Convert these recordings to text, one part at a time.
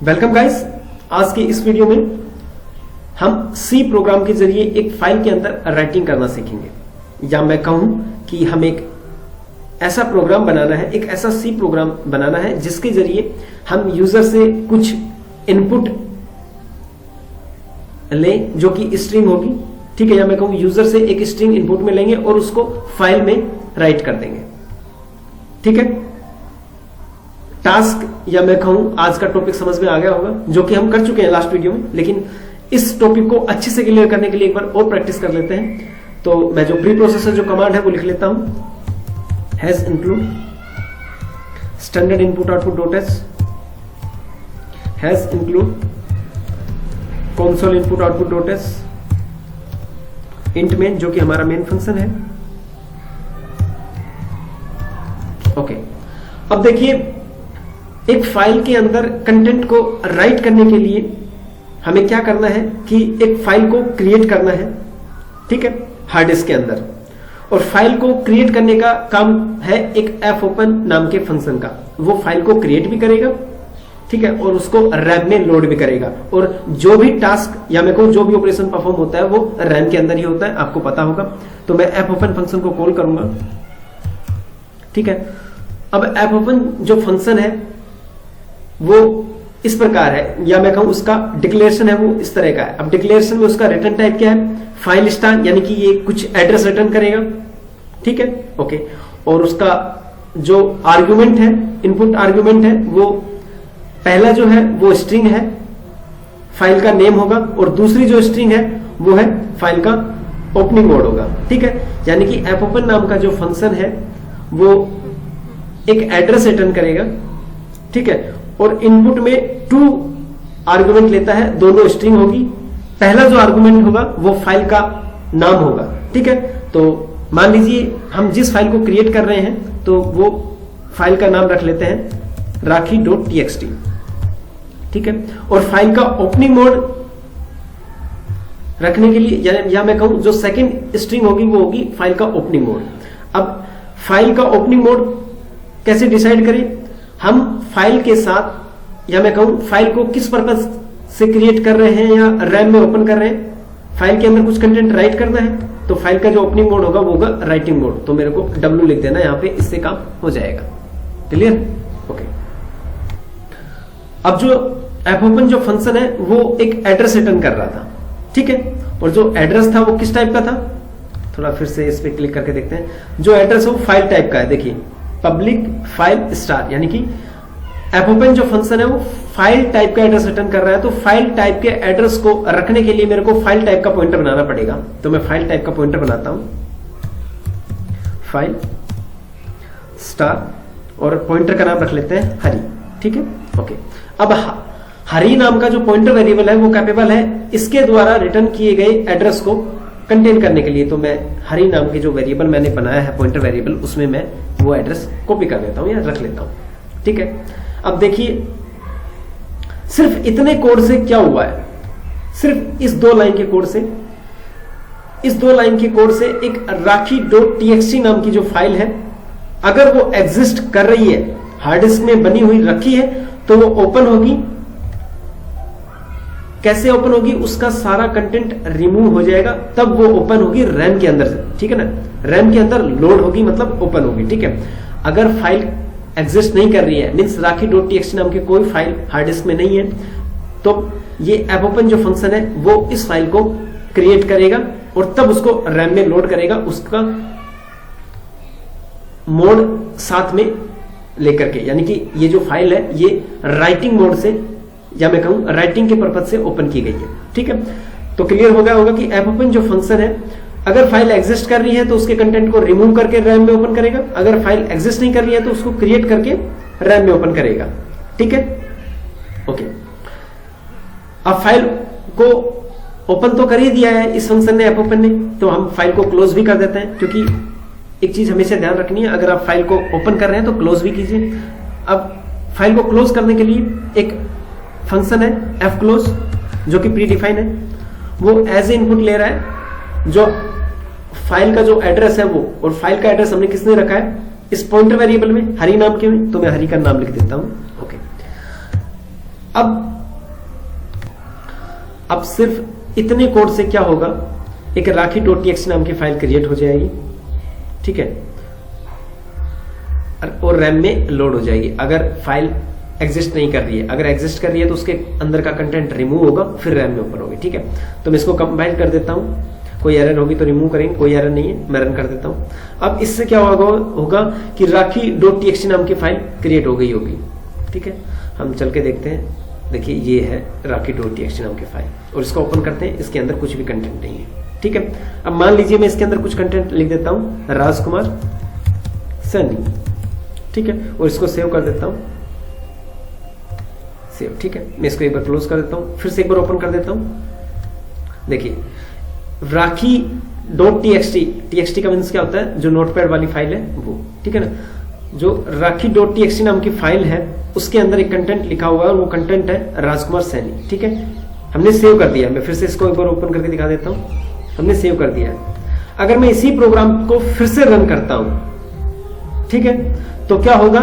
Welcome guys. आज के इस वीडियो में हम सी प्रोग्राम के जरिए एक फाइल के अंदर राइटिंग करना सीखेंगे, या मैं कहूं कि हम एक ऐसा प्रोग्राम बनाना है, एक ऐसा सी प्रोग्राम बनाना है जिसके जरिए हम यूजर से कुछ इनपुट लें जो कि स्ट्रिंग होगी, ठीक है। या मैं कहूं यूजर से एक स्ट्रिंग इनपुट में लेंगे और उसको फाइल में राइट कर देंगे, ठीक है। टास्क या मैं कहूं आज का टॉपिक समझ में आ गया होगा, जो कि हम कर चुके हैं लास्ट वीडियो में, लेकिन इस टॉपिक को अच्छे से क्लियर करने के लिए एक बार और प्रैक्टिस कर लेते हैं। तो मैं जो प्री प्रोसेसर जो कमांड है वो लिख लेता हूं, has include standard input output dot H, has include console input output dot H, int main जो कि हमारा मेन फंक्शन है। ओके, अब देखिए एक फाइल के अंदर कंटेंट को राइट करने के लिए हमें क्या करना है कि एक फाइल को क्रिएट करना है, ठीक है, हार्ड डिस्क के अंदर। और फाइल को क्रिएट करने का काम है एक एफ ओपन नाम के फंक्शन का। वो फाइल को क्रिएट भी करेगा, ठीक है, और उसको रैम में लोड भी करेगा। और जो भी टास्क या मैं कहूं जो भी ऑपरेशन परफॉर्म होता है वो रैम के अंदर ही होता है, आपको पता होगा। तो मैं एफ ओपन फंक्शन को कॉल करूंगा, ठीक है। अब एफ ओपन जो फंक्शन है वो इस प्रकार है, या मैं कहूं उसका डिक्लेरेशन है वो इस तरह का है। अब डिक्लेरेशन में उसका रिटर्न टाइप क्या है, फाइल स्टार, यानी कि ये कुछ एड्रेस रिटर्न करेगा, ठीक है, ओके। और उसका जो आर्गुमेंट है, इनपुट आर्गुमेंट है, वो पहला जो है वो स्ट्रिंग है, फाइल का नेम होगा, और दूसरी जो स्ट्रिंग है वो है फाइल का ओपनिंग मोड होगा, ठीक है। यानी कि एफ ओपन नाम का जो फंक्शन है वो एक एड्रेस रिटर्न करेगा, ठीक है, और इनपुट में 2 आर्गुमेंट लेता है, दोनों स्ट्रिंग होगी। पहला जो आर्गुमेंट होगा वो फाइल का नाम होगा, ठीक है। तो मान लीजिए हम जिस फाइल को क्रिएट कर रहे हैं तो वो फाइल का नाम रख लेते हैं राखी.txt, ठीक है। और फाइल का ओपनिंग मोड रखने के लिए या मैं कहूं जो सेकंड स्ट्रिंग होगी वो होगी फाइल का ओपनिंग मोड। अब फाइल का ओपनिंग मोड कैसे डिसाइड करें, हम फाइल के साथ या मैं कहूं फाइल को किस पर्पस से क्रिएट कर रहे हैं या रैम में ओपन कर रहे हैं, फाइल के अंदर कुछ कंटेंट राइट करना है तो फाइल का जो ओपनिंग मोड होगा वो होगा राइटिंग मोड। तो मेरे को W लिख देना यहां पे, इससे काम हो जाएगा, क्लियर, ओके। अब जो एफ ओपन जो फंक्शन है वो एक एड्रेस रिटर्न कर रहा था, ठीक है। और जो एड्रेस था वो किस टाइप का था, थोड़ा फिर से इस पे क्लिक करके देखते हैं। जो एड्रेस वो फाइल टाइप का है, देखिए पब्लिक फाइल स्टार, यानी कि एफ ओपन जो फंक्शन है वो फाइल टाइप का एड्रेस रिटर्न कर रहा है। तो फाइल टाइप के एड्रेस को रखने के लिए मेरे को फाइल टाइप का पॉइंटर बनाना पड़ेगा। तो मैं फाइल टाइप का पॉइंटर बनाता हूं, फाइल स्टार, और पॉइंटर का नाम रख लेते हैं हरी, ठीक है, ओके। अब हरी नाम का जो पॉइंटर वेरिएबल है वो कैपेबल है इसके द्वारा रिटर्न किए गए एड्रेस को कंटेन करने के लिए। तो मैं हरी नाम के जो वेरिएबल मैंने बनाया है पॉइंटर वेरिएबल, उसमें मैं वो एड्रेस कॉपी कर लेता हूं या रख लेता हूं, ठीक है। अब देखिए सिर्फ इतने कोड से क्या हुआ है, सिर्फ इस 2 लाइन के कोड से, इस 2 लाइन के कोड से एक राखी.txt नाम की जो फाइल है, अगर वो एग्जिस्ट कर रही है, हार्ड डिस्क में बनी हुई रखी है, तो वो ओपन होगी। कैसे ओपन होगी, उसका सारा कंटेंट रिमूव हो जाएगा, तब वो ओपन होगी रैम के अंदर से, ठीक है ना। रैम के अंदर लोड होगी मतलब ओपन होगी, ठीक है। अगर फाइल एग्जिस्ट नहीं कर रही है, मींस राखी.txt नाम की कोई फाइल हार्ड डिस्क में नहीं है, तो ये एफ ओपन जो फंक्शन है वो इस फाइल को क्रिएट करेगा और तब उसको रैम में लोड करेगा, उसका मोड साथ में लेकर के। यानी कि ये जो फाइल है ये राइटिंग मोड से या मैं कहूं राइटिंग के पर्पज से ओपन की गई है, ठीक है। तो क्लियर हो गया होगा कि एफ ओपन जो फंक्शन है अगर फाइल एग्जिस्ट कर रही है तो उसके कंटेंट को रिमूव करके रैम में ओपन करेगा, अगर फाइल एग्जिस्ट नहीं कर रही है तो उसको क्रिएट करके रैम में ओपन करेगा, ठीक है, ओके। अब फाइल को ओपन तो कर ही दिया है इस फंक्शन ने, एफ ओपन ने, तो हम फाइल को क्लोज भी कर देते हैं, क्योंकि एक चीज हमेशा ध्यान रखनी है, अगर आप फाइल को ओपन कर रहे हैं तो क्लोज भी कीजिए। अब फाइल को क्लोज करने के लिए एक फंक्शन है एफ क्लोज जो कि प्री डिफाइन है, वो एज ए इनपुट ले रहा है जो फाइल का जो एड्रेस है वो, और फाइल का एड्रेस हमने किसने रखा है इस पॉइंटर वेरिएबल में, हरी नाम के में, तो मैं हरी का नाम लिख देता हूं, ओके। अब अब सिर्फ इतने कोड से क्या होगा, एक राखी .txt नाम की फाइल क्रिएट हो जाएगी, ठीक है, और रैम में लोड हो जाएगी। अगर फाइल एग्जिस्ट नहीं कर रही है, अगर एग्जिस्ट कर रही है तो उसके अंदर का कंटेंट रिमूव होगा, फिर रैम में ओपन होगी, ठीक है। तो मैं इसको कंपाइल कर देता हूं, कोई एरर होगी तो रिमूव करेंगे, कोई एरर नहीं है, मैं रन कर देता हूं। अब इससे क्या होगा कि राखी .txt नाम की फाइल क्रिएट हो गई होगी, ठीक है। हम चल के देखते हैं, देखिए ये है राखी .txt नाम की फाइल, और इसको ओपन करते हैं, इसके अंदर कुछ भी कंटेंट नहीं है, ठीक है। अब मान लीजिए मैं इसके अंदर कुछ कंटेंट लिख देता हूं, राजकुमार सैनी, ठीक है, और इसको सेव कर देता हूं, सेव, ठीक है। मैं इसको एक बार क्लोज कर देता हूं, फिर से एक बार ओपन कर देता हूं। देखिए राखी .txt का मीन्स क्या होता है, जो नोटपैड वाली फाइल है वो, ठीक है ना। जो राखी .txt नाम की फाइल है उसके अंदर एक कंटेंट लिखा हुआ है, और वो कंटेंट है राजकुमार सैनी, ठीक है। हमने सेव कर दिया, मैं फिर से इसको एक बार ओपन करके दिखा देता हूं, हमने सेव कर दिया है। अगर मैं इसी प्रोग्राम को फिर से रन करता हूं, ठीक है, तो क्या होगा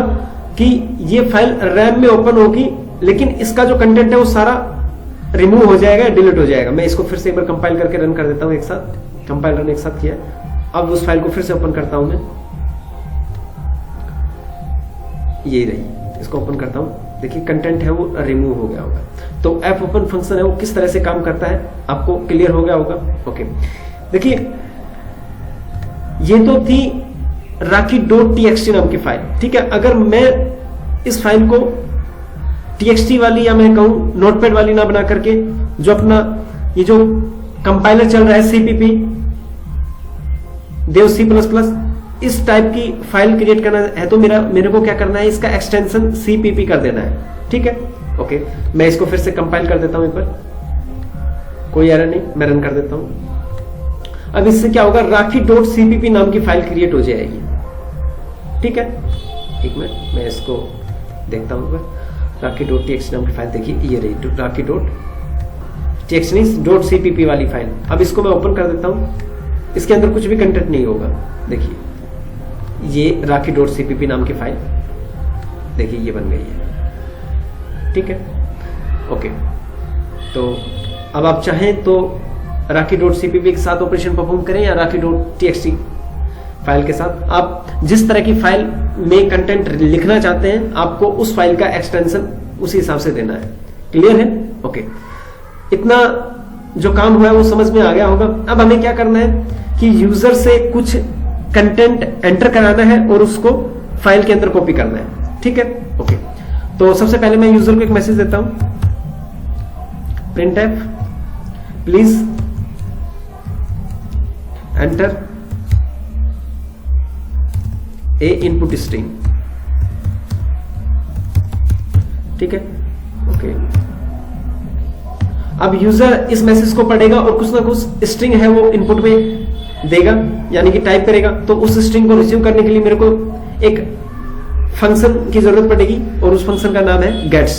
कि ये फाइल रैम में ओपन होगी, लेकिन इसका जो कंटेंट है वो सारा रिमूव हो जाएगा, डिलीट हो जाएगा। मैं इसको फिर से एक बार कंपाइल करके रन कर देता हूं, एक साथ कंपाइल रन एक साथ किया। अब उस फाइल को फिर से ओपन करता हूं मैं, ये रही, इसको ओपन करता हूं, देखिए कंटेंट है वो रिमूव हो गया होगा। तो एफ ओपन फंक्शन है वो किस तरह से काम करता है आपको क्लियर हो गया होगा। ओके, देखिए ये तो थी राखी .txt नाम की फाइल, ठीक है। अगर मैं इस फाइल को txt वाली या मैं कहूं नोटपैड वाली ना बना करके, जो अपना ये जो कंपाइलर चल रहा है CPP देव C++, इस टाइप की फाइल क्रिएट करना है, तो मेरे को क्या करना है, इसका एक्सटेंशन CPP कर देना है, ठीक है। ओके, मैं इसको फिर से कंपाइल कर देता हूं एक बार, कोई एरर नहीं, मैं रन कर देता हूं। अब इससे क्या होगा, राखी .cpp नाम की फाइल क्रिएट हो जाएगी, ठीक है। एक मिनट मैं इसको देखता हूं, राखी .txt नाम की फाइल, देखिए ये रही राखी .txt नहीं .cpp वाली फाइल। अब इसको मैं ओपन कर देता हूं, इसके अंदर कुछ भी कंटेंट नहीं होगा, देखिए ये राखी .cpp नाम की फाइल, देखिए ये बन गई है, ठीक है। ओके, तो अब आप चाहें तो राखी .cpp के साथ ऑपरेशन परफॉर्म करें या राखी .txt फाइल के साथ, आप जिस तरह की फाइल में कंटेंट लिखना चाहते हैं आपको उस फाइल का एक्सटेंशन उसी हिसाब से देना है। क्लियर है? ओके, इतना जो काम हुआ है वो समझ में आ गया होगा। अब हमें क्या करना है कि यूजर से कुछ कंटेंट एंटर कराना है और उसको फाइल के अंदर कॉपी करना है, ठीक है। ओके, तो सबसे पहले मैं यूजर को एक मैसेज देता हूं, printf please enter a input string, ठीक है। ओके, अब यूजर इस मैसेज को पढ़ेगा और कुछ ना कुछ स्ट्रिंग है वो इनपुट में देगा, यानी कि टाइप करेगा। तो उस स्ट्रिंग को रिसीव करने के लिए मेरे को एक फंक्शन की जरूरत पड़ेगी और उस फंक्शन का नाम है गेट्स,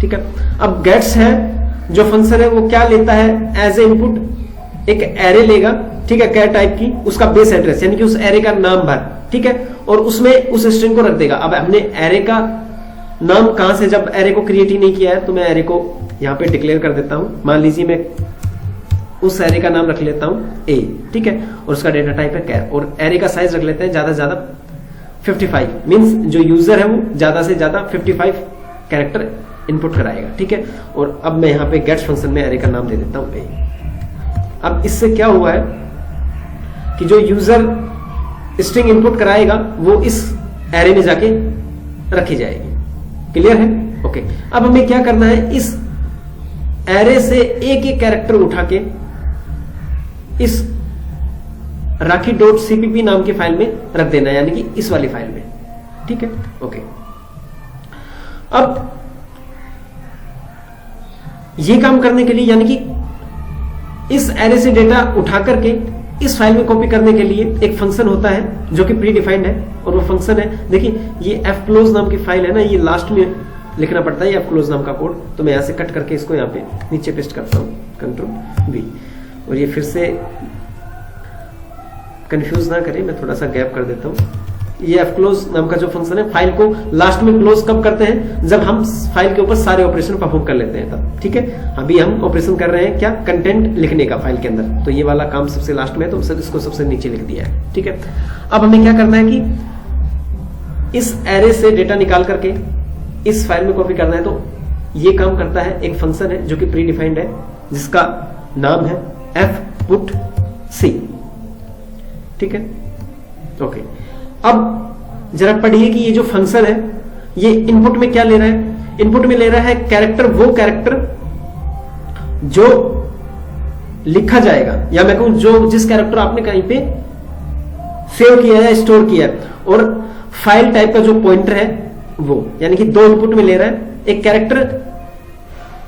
ठीक है। अब गेट्स है जो फंक्शन है वो क्या लेता है, एज ए इनपुट एक एरे लेगा, ठीक है, क्या टाइप की, उसका बेस एड्रेस यानी कि उस एरे का नाम भर, ठीक है, और उसमें उस स्ट्रिंग को रख देगा। अब हमने एरे का नाम कहां से, जब एरे को क्रिएट ही नहीं किया है, तो मैं एरे को यहां पे डिक्लेयर कर देता हूं। मान लीजिए मैं उस एरे का नाम रख लेता हूं ए, ठीक है, और उसका डेटा टाइप है कैर, और एरे का साइज रख लेते हैं ज्यादा से ज्यादा 55, मींस जो यूजर है वो ज्यादा से ज्यादा 55 कैरेक्टर इनपुट कराएगा, ठीक है। और अब मैं यहां पे गेट्स फंक्शन में एरे का नाम दे देता हूं ए। अब इससे क्या हुआ है कि जो यूजर स्ट्रिंग इनपुट कराएगा वो इस एरे में जाके रखी जाएगी। क्लियर है? ओके, अब हमें क्या करना है, इस एरे से एक एक कैरेक्टर उठा के इस राखी .cpp नाम की फाइल में रख देना है, यानी कि इस वाली फाइल में, ठीक है। ओके, अब ये काम करने के लिए, यानी कि इस एरे से डेटा उठा करके इस फाइल में कॉपी करने के लिए एक फंक्शन होता है जो कि प्री डिफाइंड है, और वो फंक्शन है, देखिए ये fclose नाम की फाइल है ना, ये लास्ट में लिखना पड़ता है fclose नाम का कोड। तो मैं यहां से कट करके इसको यहां पे नीचे पेस्ट करता हूं, Ctrl+V, और ये फिर से कंफ्यूज ना करें, मैं थोड़ा सा गैप कर देता हूं, ये एफ क्लोज नाम का जो फंक्शन है, फाइल को लास्ट में क्लोज कब करते हैं, जब हम फाइल के ऊपर सारे ऑपरेशन परफॉर्म कर लेते हैं तब। ठीक है, अभी हम ऑपरेशन कर रहे हैं क्या, कंटेंट लिखने का फाइल के अंदर, तो ये वाला काम सबसे लास्ट में है, तो इसको सबसे नीचे लिख दिया है। ठीक है, अब हमें क्या करना है कि इस एरे से डेटा निकाल करके इस फाइल में कॉपी करना है। तो ये काम करता है एक फंक्शन है जो कि प्री डिफाइंड है, जिसका नाम है एफ पुट सी। ठीक है, ओके। अब जरा पढ़िए कि ये जो फंक्शन है ये इनपुट में क्या ले रहा है, इनपुट में ले रहा है कैरेक्टर, वो कैरेक्टर जो लिखा जाएगा, या मैं कहूं जो जिस कैरेक्टर आपने कहीं पे सेव किया है, स्टोर किया है, और फाइल टाइप का जो पॉइंटर है वो, यानी कि दो इनपुट में ले रहा है, एक कैरेक्टर,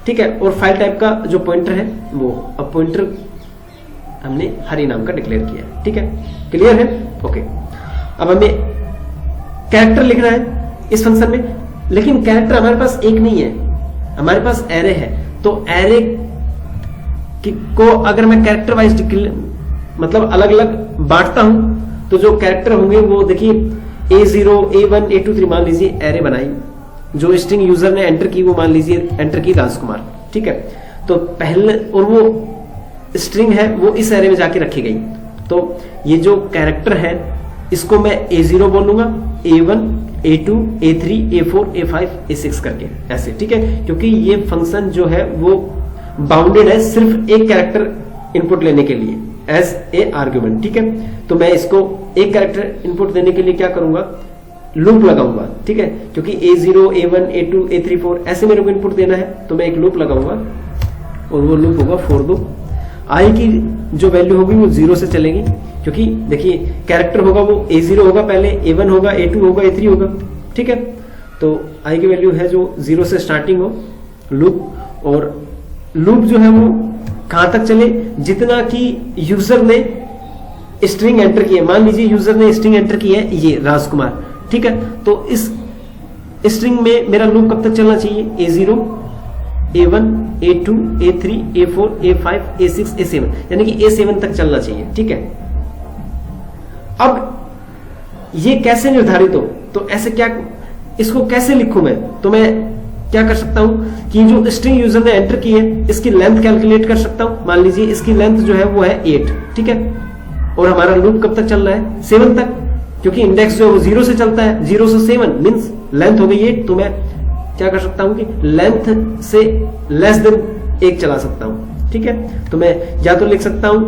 ठीक है, और फाइल टाइप का जो पॉइंटर है वो। अब पॉइंटर हमने हरी नाम का डिक्लेयर किया है। ठीक है, क्लियर है, ओके। अब हमें कैरेक्टर लिखना है इस फंक्शन में, लेकिन कैरेक्टर हमारे पास एक नहीं है, हमारे पास एरे है। तो एरे को अगर मैं कैरेक्टर वाइज मतलब अलग अलग बांटता हूं, तो जो कैरेक्टर होंगे वो देखिए A0, A1, A2, 3 मान लीजिए एरे बनाई, जो स्ट्रिंग यूजर ने एंटर की वो मान लीजिए एंटर की राजकुमार। ठीक है, तो पहले, और वो स्ट्रिंग है वो इस एरे में जाके रखी गई। तो ये जो कैरेक्टर है इसको मैं A0 बोलूंगा, A1, A2, A3, A4, A5, A6 करके ऐसे। ठीक है, क्योंकि ये फंक्शन जो है वो बाउंडेड है सिर्फ एक कैरेक्टर इनपुट लेने के लिए एज ए आर्ग्यूमेंट। ठीक है, तो मैं इसको एक कैरेक्टर इनपुट देने के लिए क्या करूंगा, लूप लगाऊंगा। ठीक है, क्योंकि A0, A1, A2, A3, 4 ऐसे मेरे को इनपुट देना है, तो मैं एक लूप लगाऊंगा और वो लूप होगा फॉर दो आई की जो वैल्यू होगी वो 0 से चलेगी, क्योंकि देखिए कैरेक्टर होगा वो A0 होगा, पहले A1 होगा, A2 होगा, A3 होगा। ठीक है, तो आई की वैल्यू है जो 0 से स्टार्टिंग हो लूप, और लूप जो है वो कहां तक चले, जितना कि यूजर ने स्ट्रिंग एंटर की है। मान लीजिए यूजर ने स्ट्रिंग एंटर की है ये राजकुमार। ठीक है, तो इस स्ट्रिंग में मेरा लूप कब तक चलना चाहिए, A0, A1, A2, A3, A4, A5, A6, A7, यानी कि A7 तक चलना चाहिए। ठीक है, अब ये कैसे निर्धारित हो, तो ऐसे क्या, इसको कैसे लिखूं मैं, तो मैं क्या कर सकता हूं कि जो स्ट्रिंग यूजर ने एंटर की है इसकी लेंथ कैलकुलेट कर सकता हूं। मान लीजिए इसकी लेंथ जो है वो है 8। ठीक है, और हमारा लूप कब तक चल रहा है, 7 तक, क्योंकि इंडेक्स जो है वो 0 से चलता है, 0 से 7 मींस लेंथ हो गई 8। तो मैं क्या कर सकता हूं कि लेंथ से लेस देन 1 चला सकता हूं। ठीक है, तो मैं या तो लिख सकता हूं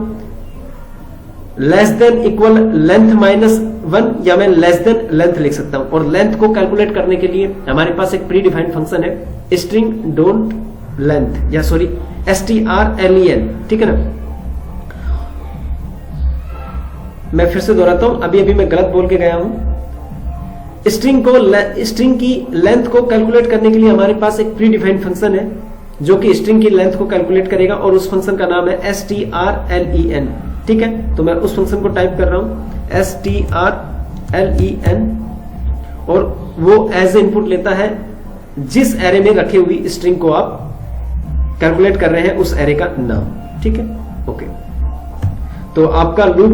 लेस देन इक्वल लेंथ -1, या मैं लेस देन लेंथ लिख सकता हूं। और लेंथ को कैलकुलेट करने के लिए हमारे पास एक प्री डिफाइंड फंक्शन है स्ट्रिंग डोंट लेंथ, या सॉरी strlen। ठीक है ना, मैं फिर से दोहराता हूं, अभी मैं गलत बोल के गया हूं। स्ट्रिंग की लेंथ को कैलकुलेट करने के लिए हमारे पास एक प्री डिफाइंड फंक्शन है जो कि स्ट्रिंग की लेंथ को कैलकुलेट करेगा, और उस फंक्शन का नाम है strlen। ठीक है, तो मैं उस फंक्शन को टाइप कर रहा हूं strlen, और वो एज ए इनपुट लेता है जिस एरे में रखे हुई स्ट्रिंग को आप कैलकुलेट कर रहे हैं उस एरे का नाम। ठीक है, ओके। तो आपका लूप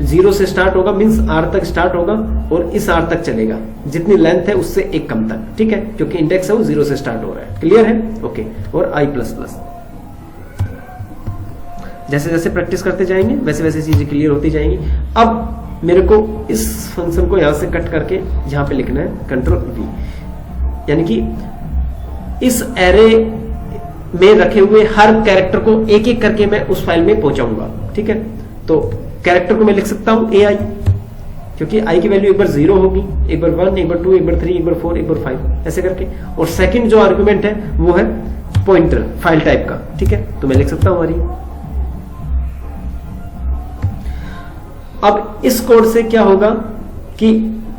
0 से स्टार्ट होगा, मींस R तक स्टार्ट होगा और इस R तक चलेगा, जितनी लेंथ है उससे एक कम तक। ठीक है, क्योंकि इंडेक्स है वो 0 से स्टार्ट हो रहा है। क्लियर है, ओके। और I++, जैसे जैसे प्रैक्टिस करते जाएंगे वैसे वैसे चीजें क्लियर होती जाएंगी। अब मेरे को इस फंक्शन को यहां से कट करके यहां पे लिखना है Ctrl+V, यानी कि इस एरे में रखे हुए हर कैरेक्टर को एक एक करके मैं उस फाइल में पहुंचाऊंगा। ठीक है, तो कैरेक्टर को मैं लिख सकता हूं AI, क्योंकि I की वैल्यू एक बार 0 होगी, एक बार 1, एक बार 2, एक बार 3, एक बार 4, एक बार 5 ऐसे करके। और सेकंड जो आर्गुमेंट है वो है पॉइंटर फाइल टाइप का। ठीक है, तो मैं लिख सकता हूं हमारी। अब इस कोड से क्या होगा कि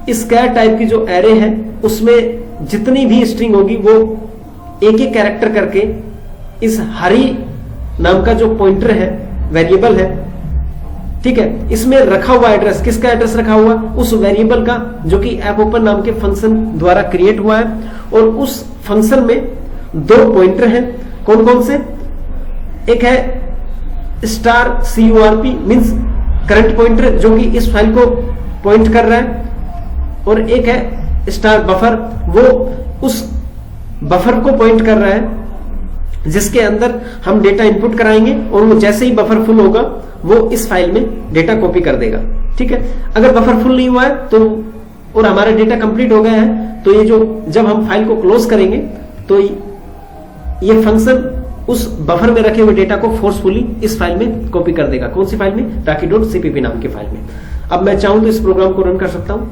इस कैर टाइप की जो एरे है उसमें जितनी भी स्ट्रिंग होगी वो एक एक कैरेक्टर करके इस हरी नाम का जो पॉइंटर है, वेरिएबल है, ठीक है, इसमें रखा हुआ एड्रेस, किसका एड्रेस रखा हुआ, उस वेरिएबल का जो कि AppOpen नाम के फंक्शन द्वारा क्रिएट हुआ है। और उस फंक्शन में 2 पॉइंटर हैं, कौन कौन से, एक है $CURP मींस करंट पॉइंटर जो कि इस फाइल को पॉइंट कर रहा है, और एक है स्टार बफर, वो उस बफर को पॉइंट कर रहा है जिसके अंदर हम डेटा इनपुट कराएंगे और वो जैसे ही बफर फुल होगा वो इस फाइल में डेटा कॉपी कर देगा। ठीक है, अगर बफर फुल नहीं हुआ है तो और हमारा डेटा कंप्लीट हो गया है तो ये जो जब हम फाइल को क्लोज करेंगे तो ये फंक्शन उस बफर में रखे हुए डेटा को फोर्सफुली इस फाइल में कॉपी कर देगा। कौन सी फाइल में? Raki.cpp नाम की फाइल में। अब मैं चाहूं तो इस प्रोग्राम को रन कर सकता हूं।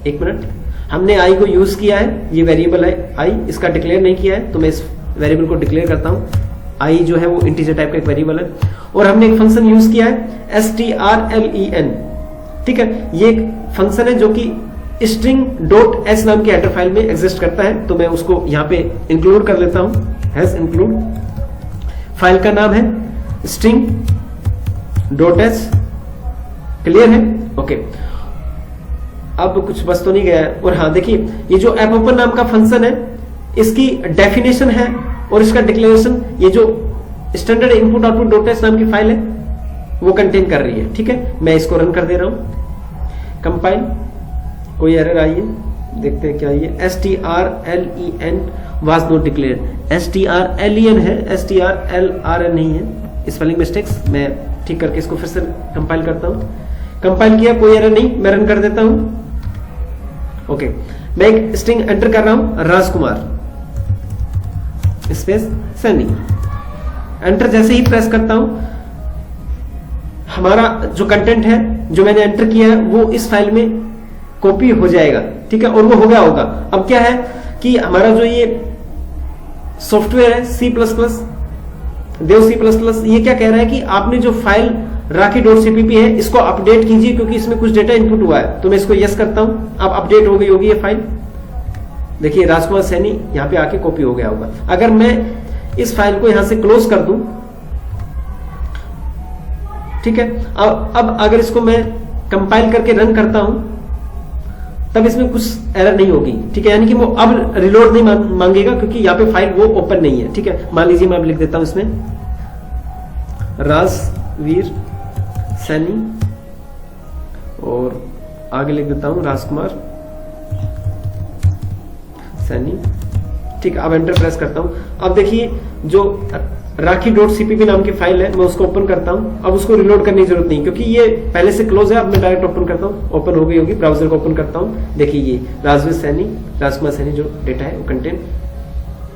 एक मिनट, हमने आई को यूज किया है, ये वेरिएबल है आई, इसका डिक्लेयर नहीं किया है तो मैं इस वेरिएबल को डिक्लेयर करता हूं। आई जो है वो इंटीजर टाइप का एक वेरिएबल है और हमने एक फंक्शन यूज किया है strlen। ठीक है, ये एक फंक्शन है जो कि string.h नाम की हेडर फाइल में एग्जिस्ट करता है, तो मैं उसको यहां पे इंक्लूड कर लेता हूं। हैज इंक्लूड, फाइल का नाम है string.h। क्लियर है? ओके, अब कुछ बस तो नहीं गया है। और हाँ देखिए, ये जो ऐप ओपन नाम का फंक्शन है इसकी डेफिनेशन है और इसका डिक्लेरेशन ये जो स्टैंडर्ड इनपुट आउटपुट .h नाम की फाइल है वो कंटेन कर रही है। ठीक है, मैं इसको रन कर दे रहा हूं। कंपाइल, कोई एरर आई है, देखते हैं क्या ये strlen was not declared। strlen है, strlrn नहीं है, स्पेलिंग मिस्टेक्स। मैं ठीक करके इसको फिर से कंपाइल करता हूं। कंपाइल किया, कोई एरर नहीं, मैं रन कर देता हूं। ओके, मैं एक स्ट्रिंग एंटर कर रहा हूं, राजकुमार स्पेस सनी। एंटर जैसे ही प्रेस करता हूं हमारा जो कंटेंट है जो मैंने एंटर किया है वो इस फाइल में कॉपी हो जाएगा। ठीक है, और वो हो गया होगा। अब क्या है कि हमारा जो ये सॉफ्टवेयर है C++, देव C++, ये क्या कह रहा है कि आपने जो फाइल Raki.cpp है इसको अपडेट कीजिए क्योंकि इसमें कुछ डेटा इनपुट हुआ है। तो मैं इसको यस करता हूं, अब अपडेट हो गई होगी ये फाइल। देखिए राजकुमार सैनी यहां पे आके कॉपी हो गया होगा। अगर मैं इस फाइल को यहां से क्लोज कर दूं, ठीक है, अब अगर इसको मैं कंपाइल करके रन करता हूं तब इसमें कुछ एरर नहीं होगी। ठीक है, यानी कि वो अब रिलोड नहीं मांगेगा क्योंकि यहाँ पे फाइल वो ओपन नहीं है। ठीक है, मान लीजिए मैं अब लिख देता हूं इसमें राजवीर सैनी और आगे लिख देता हूं राजकुमार सैनी। ठीक है, अब एंटर प्रेस करता हूं। अब देखिए जो Raki.cpp नाम की फाइल है मैं उसको ओपन करता हूं। अब उसको रिलोड करने की जरूरत नहीं क्योंकि ये पहले से क्लोज है। अब मैं डायरेक्ट ओपन करता हूं, ओपन हो गई होगी। ब्राउजर को ओपन करता हूं, देखिए ये राजकुमार सैनी जो डेटा है वो कंटेंट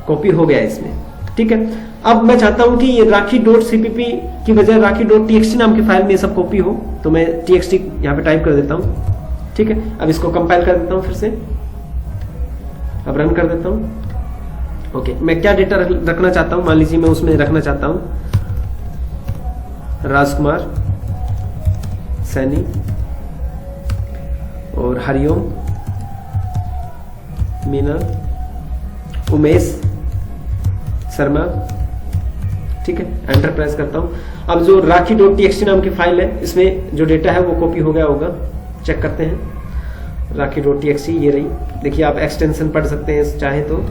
कॉपी हो गया है इसमें। ठीक है, अब मैं चाहता हूं कि ये Raki.cpp की बजाय Raki.txt नाम की फाइल में सब कॉपी हो, तो मैं txt यहां पे टाइप कर देता हूं। ठीक है, अब इसको कंपाइल कर देता हूं फिर से, अब रन कर देता हूं। ओके, मैं क्या डेटा रखना चाहता हूं, मान लीजिए मैं उसमें रखना चाहता हूं राजकुमार सैनी और हरिओम मीना उमेश शर्मा। ठीक है, एंटर प्रेस करता हूं। अब जो Raki.txt नाम की फाइल है इसमें जो डेटा है वो कॉपी हो गया होगा, चेक करते हैं। Raki.txt ये रही, देखिए आप एक्सटेंशन पढ़ सकते हैं चाहे तो।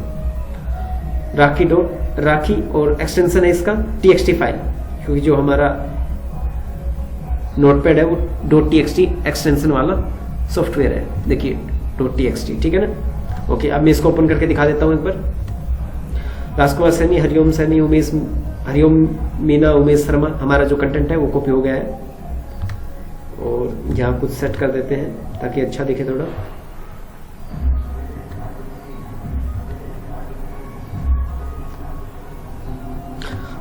Raki और एक्सटेंशन है इसका txt फाइल, क्योंकि जो हमारा नोटपैड है वो .txt एक्सटेंशन वाला सॉफ्टवेयर है। देखिए .txt, ठीक है ना। ओके, अब मैं इसको ओपन करके दिखा देता हूं एक बार। राजकुमार सैनी, हरिओम सैनी, हरिओम मीना, उमेश शर्मा, हमारा जो कंटेंट है वो कॉपी हो गया है। और यहाँ कुछ सेट कर देते हैं ताकि अच्छा दिखे थोड़ा।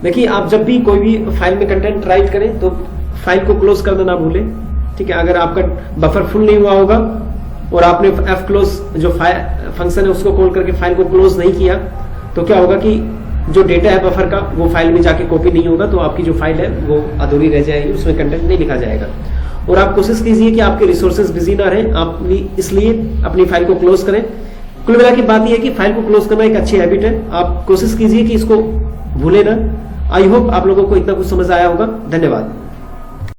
देखिए आप जब भी कोई भी फाइल में कंटेंट राइट करें तो फाइल को क्लोज करना ना भूलें। ठीक है, अगर आपका बफर फुल नहीं हुआ होगा और आपने fclose जो फंक्शन है उसको कॉल करके फाइल को क्लोज नहीं किया तो क्या होगा कि जो डेटा है बफर का वो फाइल में जाके कॉपी नहीं होगा, तो आपकी जो फाइल है वो अधूरी रह जाएगी, उसमें कंटेंट नहीं लिखा जाएगा। और आप कोशिश कीजिए कि आपके रिसोर्सेज बिजी ना रहें, आप इसलिए अपनी फाइल को क्लोज करें। कुल मिला की बात यह है कि फाइल को क्लोज करना एक अच्छी हैबिट है, आप कोशिश कीजिए कि इसको भूले ना। आई होप आप लोगों को इतना कुछ समझ आया होगा। धन्यवाद।